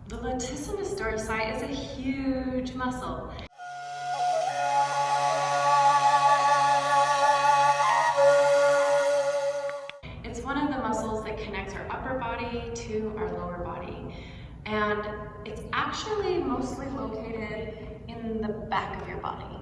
The latissimus dorsi is a huge muscle. It's one of the muscles that connects our upper body to our lower body. And it's actually mostly located in the back of your body.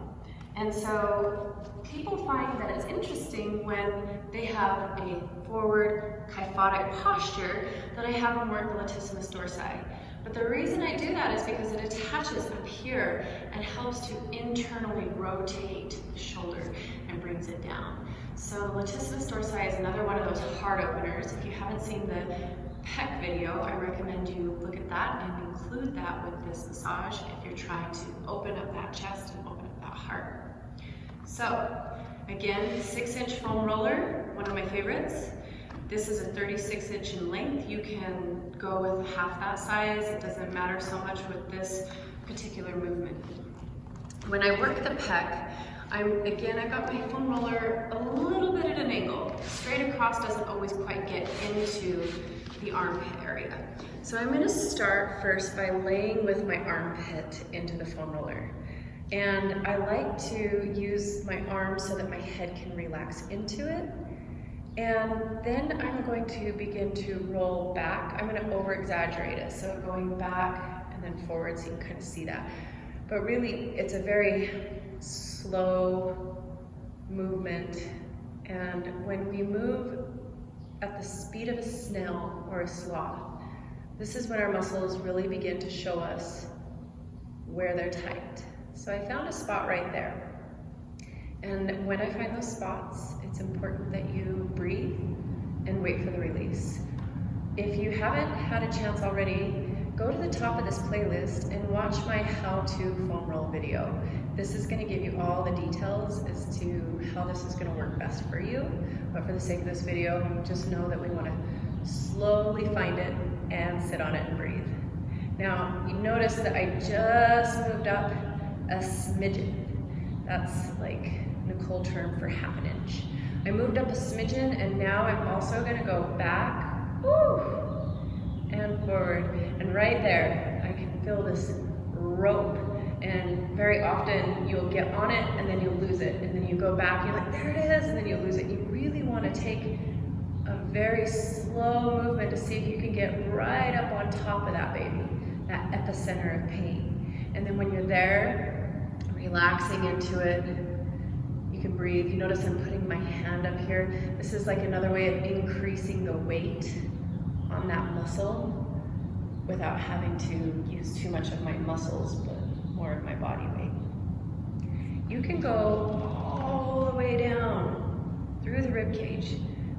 And so people find that it's interesting when they have a forward kyphotic posture that I have them work the latissimus dorsi. But the reason I do that is because it attaches up here and helps to internally rotate the shoulder and brings it down. So the latissimus dorsi is another one of those heart openers. If you haven't seen the pec video, I recommend you look at that and include that with this massage if you're trying to open up that chest and open up that heart. So again, 6-inch foam roller, one of my favorites. This is a 36-inch in length. You can go with half that size. It doesn't matter so much with this particular movement. When I work the pec, I got my foam roller a little bit at an angle. Straight across doesn't always quite get into the armpit area. So I'm going to start first by laying with my armpit into the foam roller. And I like to use my arms so that my head can relax into it. And then I'm going to begin to roll back. I'm going to over-exaggerate it. So going back and then forward so you can kind of see that. But really, it's a very slow movement. And when we move at the speed of a snail or a sloth, this is when our muscles really begin to show us where they're tight. So I found a spot right there. And when I find those spots, it's important that you breathe and wait for the release. If you haven't had a chance already, go to the top of this playlist and watch my how-to foam roll video. This is going to give you all the details as to how this is going to work best for you. But for the sake of this video, just know that we want to slowly find it and sit on it and breathe. Now, you notice that I just moved up a smidgen. That's like Nicole term for half an inch. I moved up a smidgen, and now I'm also going to go back, woo, and forward. And right there, I can feel this rope. And very often you'll get on it and then you'll lose it. And then you go back, you're like, there it is, and then you'll lose it. You really want to take a very slow movement to see if you can get right up on top of that baby, that epicenter of pain. And then when you're there, relaxing into it, you can breathe. You notice I'm putting my hand up here. This is like another way of increasing the weight on that muscle without having to use too much of my muscles, but more of my body weight. You can go all the way down through the rib cage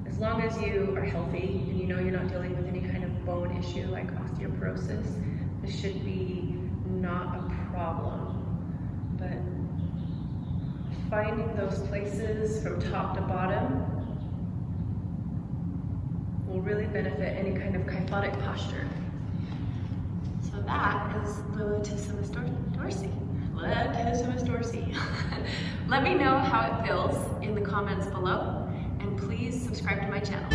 as long as you are healthy and you know you're not dealing with any kind of bone issue like osteoporosis. This should be not a problem. But finding those places from top to bottom will really benefit any kind of kyphotic posture. So that is the latissimus dorsi. Latissimus dorsi. Let me know how it feels in the comments below, and please subscribe to my channel.